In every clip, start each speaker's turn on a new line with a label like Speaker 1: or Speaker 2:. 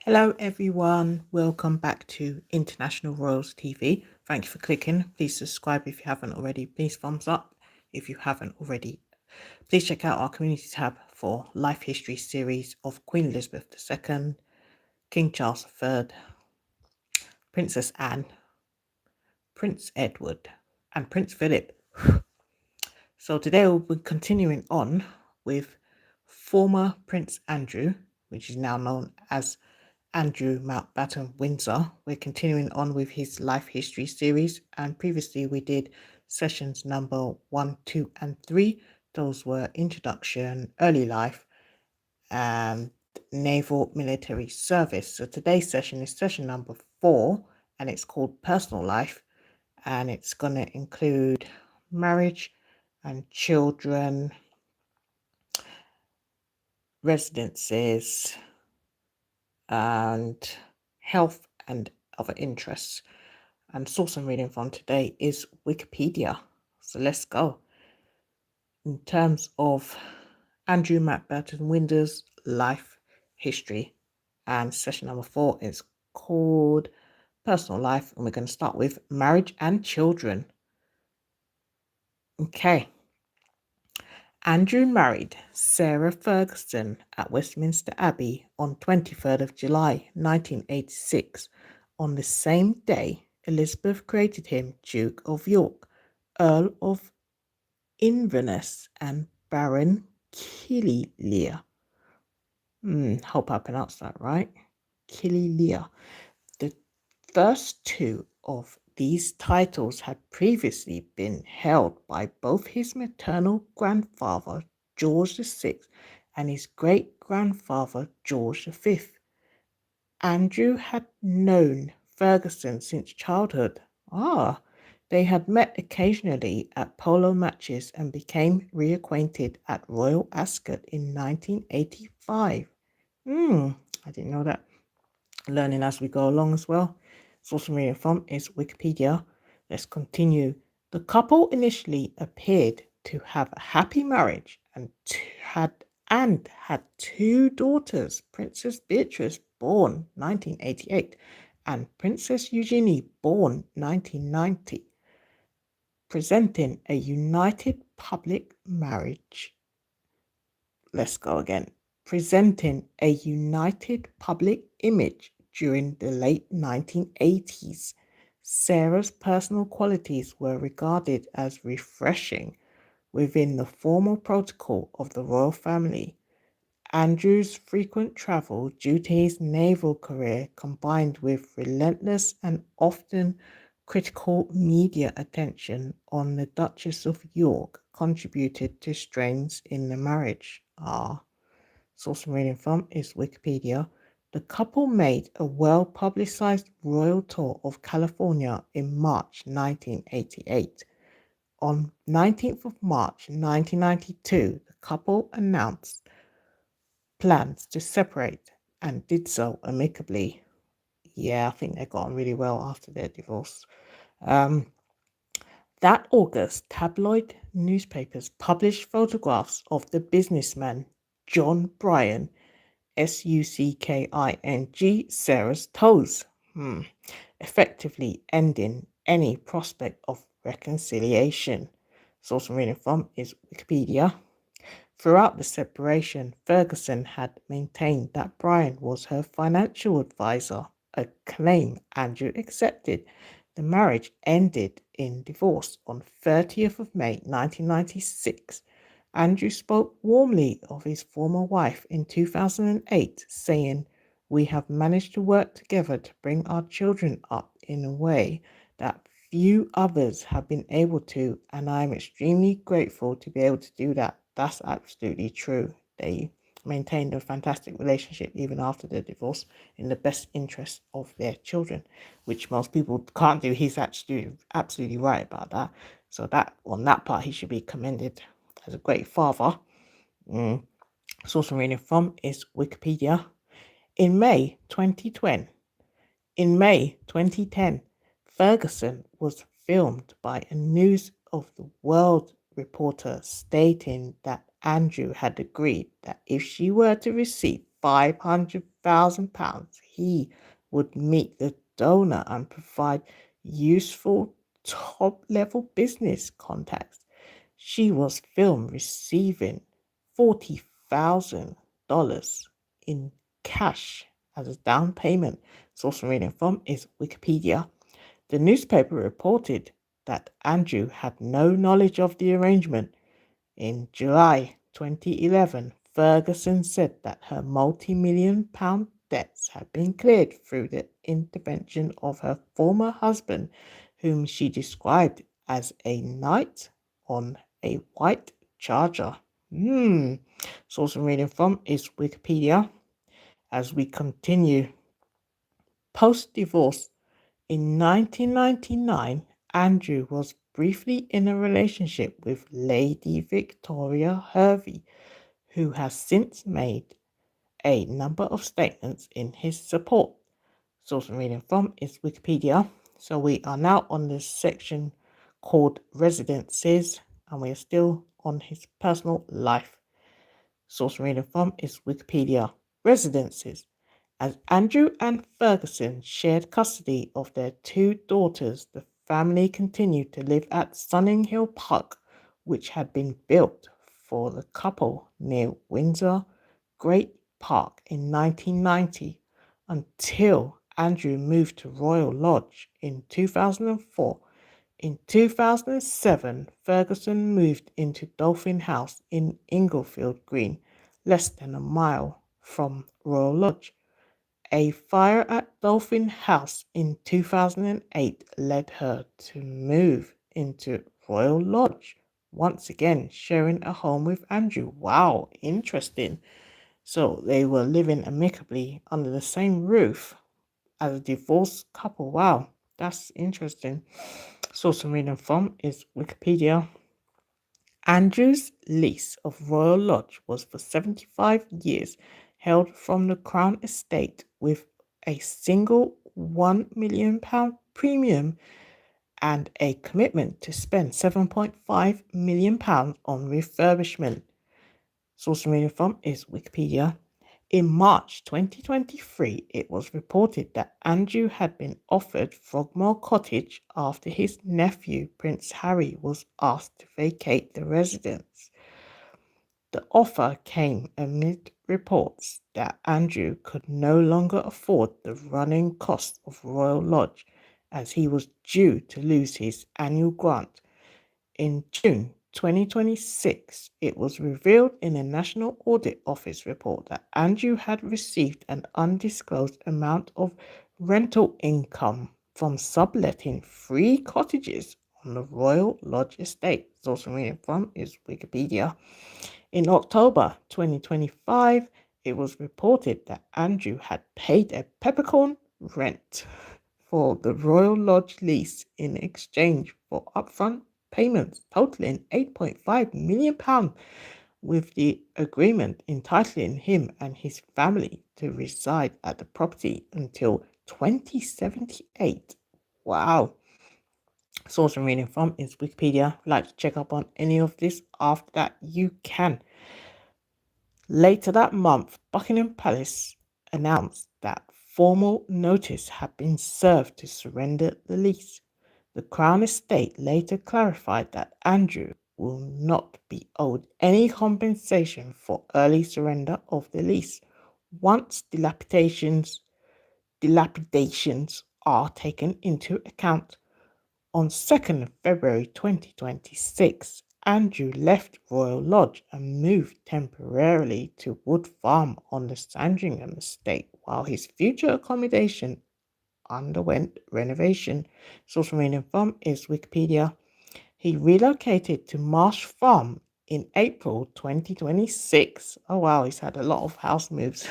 Speaker 1: Hello, everyone. Welcome back to International Royals TV. Thank you for clicking. Please subscribe if you haven't already. Please thumbs up if you haven't already. Please check out our community tab for life history series of Queen Elizabeth II, King Charles III, Princess Anne, Prince Edward, and Prince Philip. So today we'll be continuing on with former Prince Andrew, which is now known as Andrew Mountbatten-Windsor. We're continuing on with his life history series, and previously we did sessions number 1, 2, and 3. Those were introduction, early life, and naval military service. So today's session is session number 4, and it's called personal life, and it's going to include marriage and children, residences, and health and other interests. And source I'm reading from today is Wikipedia. So let's go. In terms of Andrew Mountbatten-Windsor's life history, and session number 4 is called personal life, and we're going to start with marriage and children. Okay. Andrew married Sarah Ferguson at Westminster Abbey on 23rd of July 1986. On the same day, Elizabeth created him Duke of York, Earl of Inverness, and Baron Killyleagh. Hope I pronounced that right. Killyleagh. The first two of these titles had previously been held by both his maternal grandfather, George VI, and his great-grandfather, George V. Andrew had known Ferguson since childhood. They had met occasionally at polo matches and became reacquainted at Royal Ascot in 1985. I didn't know that. Learning as we go along as well. Source I'm reading from is Wikipedia. Let's continue. The couple initially appeared to have a happy marriage and had two daughters, Princess Beatrice, born 1988, and Princess Eugenie, born 1990, presenting a united public marriage. Let's go again. Presenting a united public image during the late 1980s. Sarah's personal qualities were regarded as refreshing within the formal protocol of the royal family. Andrew's frequent travel due to his naval career, combined with relentless and often critical media attention on the Duchess of York, contributed to strains in the marriage. Source I'm reading from is Wikipedia. The couple made a well-publicized royal tour of California in March 1988. On 19th of March 1992, the couple announced plans to separate and did so amicably. Yeah, I think they got on really well after their divorce. That August, tabloid newspapers published photographs of the businessman John Bryan, Sucking, Sarah's toes, effectively ending any prospect of reconciliation. Source I'm reading from is Wikipedia. Throughout the separation, Ferguson had maintained that Bryan was her financial advisor, a claim Andrew accepted. The marriage ended in divorce on 30th of May 1996. Andrew spoke warmly of his former wife in 2008, saying, "We have managed to work together to bring our children up in a way that few others have been able to, and I am extremely grateful to be able to do that." That's absolutely true. They maintained a fantastic relationship even after their divorce in the best interest of their children, which most people can't do. He's actually absolutely right about that. So that on that part, he should be commended as a great father. Source I'm reading from is Wikipedia. In May 2010, Ferguson was filmed by a News of the World reporter stating that Andrew had agreed that if she were to receive £500,000. He would meet the donor and provide useful top level business contacts. She was filmed receiving $40,000 in cash as a down payment. Source I'm reading from is Wikipedia. The newspaper reported that Andrew had no knowledge of the arrangement. In July 2011, Ferguson said that her multi-million-pound debts had been cleared through the intervention of her former husband, whom she described as a knight on a white charger. Source I'm reading from is Wikipedia. As we continue, post-divorce, in 1999, Andrew was briefly in a relationship with Lady Victoria Hervey, who has since made a number of statements in his support. Source I'm reading from is Wikipedia. So we are now on the section called Residences, and we are still on his personal life. Source I'm reading from is Wikipedia. Residences. As Andrew and Ferguson shared custody of their two daughters, the family continued to live at Sunninghill Park, which had been built for the couple near Windsor Great Park in 1990, until Andrew moved to Royal Lodge in 2004. In 2007, Ferguson moved into Dolphin House in Inglefield Green, less than a mile from Royal Lodge. A fire at Dolphin House in 2008 led her to move into Royal Lodge, once again sharing a home with Andrew. Wow, interesting. So they were living amicably under the same roof as a divorced couple. Wow, that's interesting. Source I'm reading from is Wikipedia. Andrew's lease of Royal Lodge was for 75 years, held from the Crown Estate with a single £1 million premium and a commitment to spend £7.5 million on refurbishment. Source I'm reading from is Wikipedia. In March 2023, it was reported that Andrew had been offered Frogmore Cottage after his nephew, Prince Harry, was asked to vacate the residence. The offer came amid reports that Andrew could no longer afford the running costs of Royal Lodge, as he was due to lose his annual grant. In June 2026, it was revealed in a National Audit Office report that Andrew had received an undisclosed amount of rental income from subletting 3 cottages on the Royal Lodge estate. Source I'm reading from is Wikipedia. In October 2025, it was reported that Andrew had paid a peppercorn rent for the Royal Lodge lease in exchange for upfront payments totaling £8.5 million, with the agreement entitling him and his family to reside at the property until 2078. Wow. Source I'm reading from is Wikipedia. If you'd like to check up on any of this after that, you can. Later that month, Buckingham Palace announced that formal notice had been served to surrender the lease. The Crown Estate later clarified that Andrew will not be owed any compensation for early surrender of the lease once dilapidations are taken into account. On 2nd February 2026, Andrew left Royal Lodge and moved temporarily to Wood Farm on the Sandringham estate while his future accommodation underwent renovation. Source remaining from is Wikipedia. He relocated to Marsh Farm in April 2026. Oh wow, he's had a lot of house moves.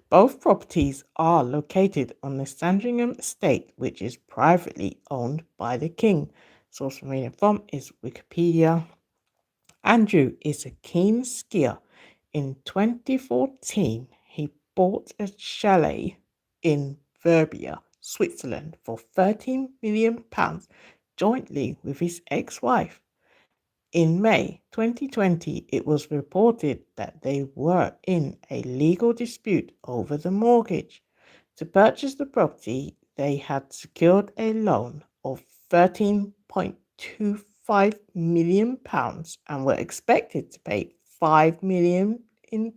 Speaker 1: Both properties are located on the Sandringham estate, which is privately owned by the King. Source remaining from is Wikipedia. Andrew is a keen skier. In 2014, he bought a chalet in Verbia, Switzerland for £13 million jointly with his ex-wife. In May 2020, it was reported that they were in a legal dispute over the mortgage. To purchase the property, they had secured a loan of £13.25 million and were expected to pay £5 million in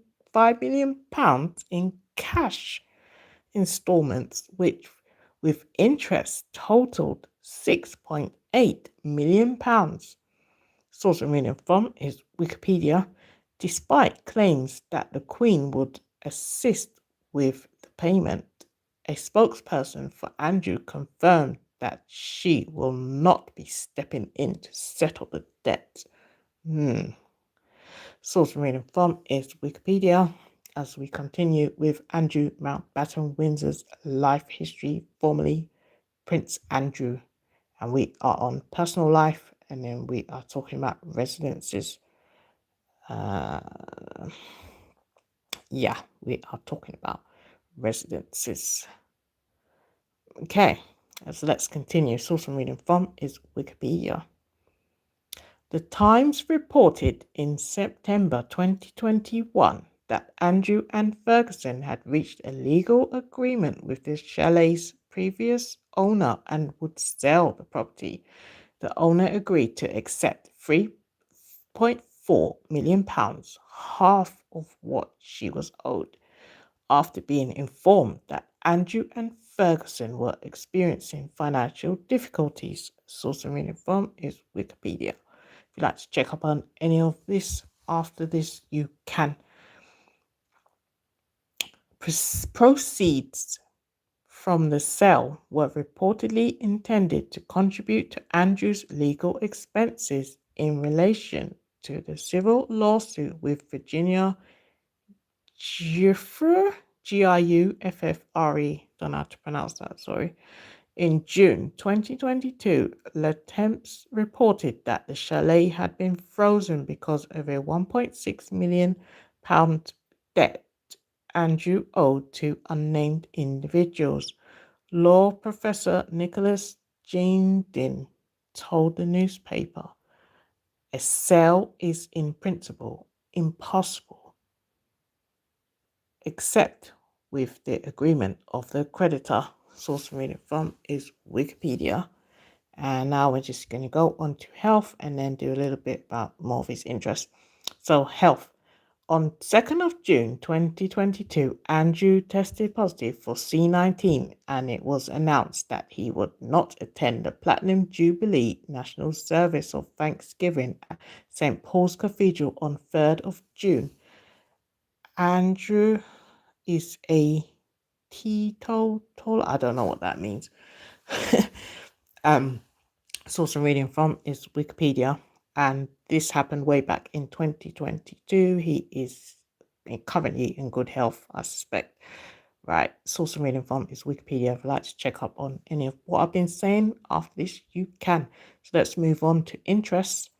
Speaker 1: cash installments, which with interest totaled £6.8 million. Source of reading from is Wikipedia. Despite claims that the Queen would assist with the payment, a spokesperson for Andrew confirmed that she will not be stepping in to settle the debt. Source of reading from is Wikipedia. As we continue with Andrew Mountbatten-Windsor's life history, formerly Prince Andrew, and we are on personal life, and then we are talking about residences. We are talking about residences. Okay, so let's continue. Source I'm reading from is Wikipedia. The Times reported in September 2021 that Andrew and Ferguson had reached a legal agreement with the chalet's previous owner and would sell the property. The owner agreed to accept £3.4 million, half of what she was owed, after being informed that Andrew and Ferguson were experiencing financial difficulties. Source I'm reading from is Wikipedia. If you'd like to check up on any of this after this, you can. Proceeds from the sale were reportedly intended to contribute to Andrew's legal expenses in relation to the civil lawsuit with Virginia Giuffre, Giuffre, don't know how to pronounce that, sorry. In June 2022, Le Temps reported that the chalet had been frozen because of a £1.6 million debt Andrew owed to unnamed individuals. Law professor Nicholas Jandin told the newspaper, "A sale is in principle impossible, except with the agreement of the creditor." Source I'm reading from is Wikipedia. And now we're just going to go on to health and then do a little bit about more of his interest. So health. On 2nd of June 2022, Andrew tested positive for C19, and it was announced that he would not attend the Platinum Jubilee National Service of Thanksgiving at St. Paul's Cathedral on 3rd of June. Andrew is a teetotaler. I don't know what that means. Source I'm reading from is Wikipedia, and this happened way back in 2022. He is currently in good health, I suspect. Right, source I'm reading from is Wikipedia. If you'd like to check up on any of what I've been saying after this, you can. So let's move on to interests.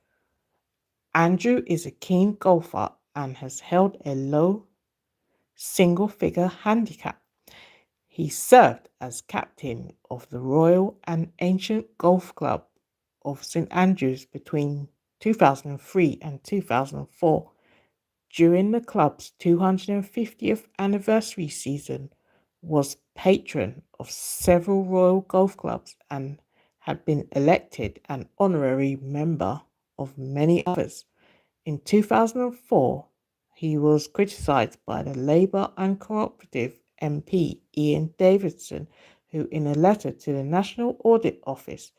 Speaker 1: Andrew is a keen golfer and has held a low single-figure handicap. He served as captain of the Royal and Ancient Golf Club of St Andrews between 2003 and 2004. During the club's 250th anniversary season, was patron of several Royal Golf Clubs and had been elected an honorary member of many others. In 2004, he was criticised by the Labour and Cooperative MP Ian Davidson, who in a letter to the National Audit Office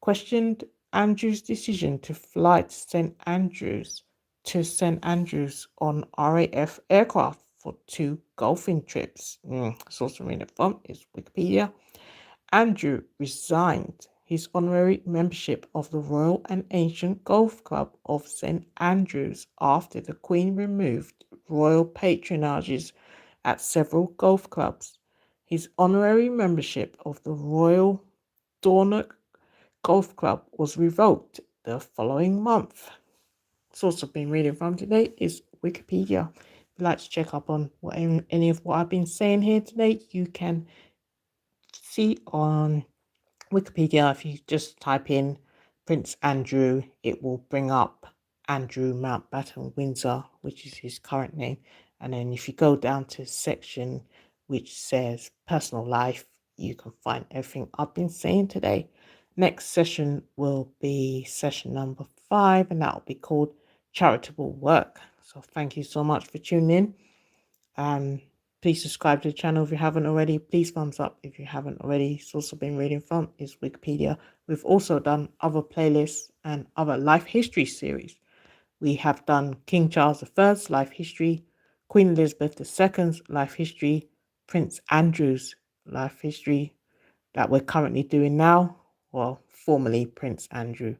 Speaker 1: questioned Andrews' decision to fly to St Andrews on RAF aircraft for 2 golfing trips. Source I'm reading from is Wikipedia. Andrew resigned his honorary membership of the Royal and Ancient Golf Club of St Andrews after the Queen removed royal patronages at several golf clubs. His honorary membership of the Royal Dornoch Golf Club was revoked the following month. Source I've been reading from today is Wikipedia. If you'd like to check up on any of what I've been saying here today, you can see on Wikipedia. If you just type in Prince Andrew, it will bring up Andrew Mountbatten-Windsor, which is his current name. And then if you go down to section which says personal life, you can find everything I've been saying today. Next session will be session number 5, and that will be called charitable work. So thank you so much for tuning in. Please subscribe to the channel if you haven't already. Please thumbs up if you haven't already. It's also been reading from is Wikipedia. We've also done other playlists and other life history series. We have done King Charles I's life history, Queen Elizabeth II's life history, Prince Andrew's life history that we're currently doing now. Well, formerly Prince Andrew,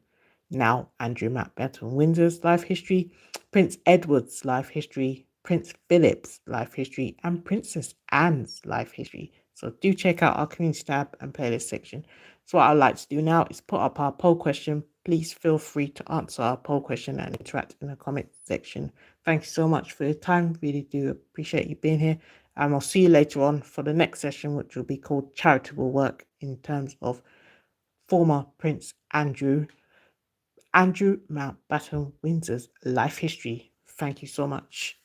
Speaker 1: now Andrew Mountbatten-Windsor's life history, Prince Edward's life history, Prince Philip's life history, and Princess Anne's life history. So do check out our community tab and playlist section. So what I'd like to do now is put up our poll question. Please feel free to answer our poll question and interact in the comment section. Thank you so much for your time. Really do appreciate you being here. And I'll see you later on for the next session, which will be called charitable work in terms of former Prince Andrew Mountbatten-Windsor's life history. Thank you so much.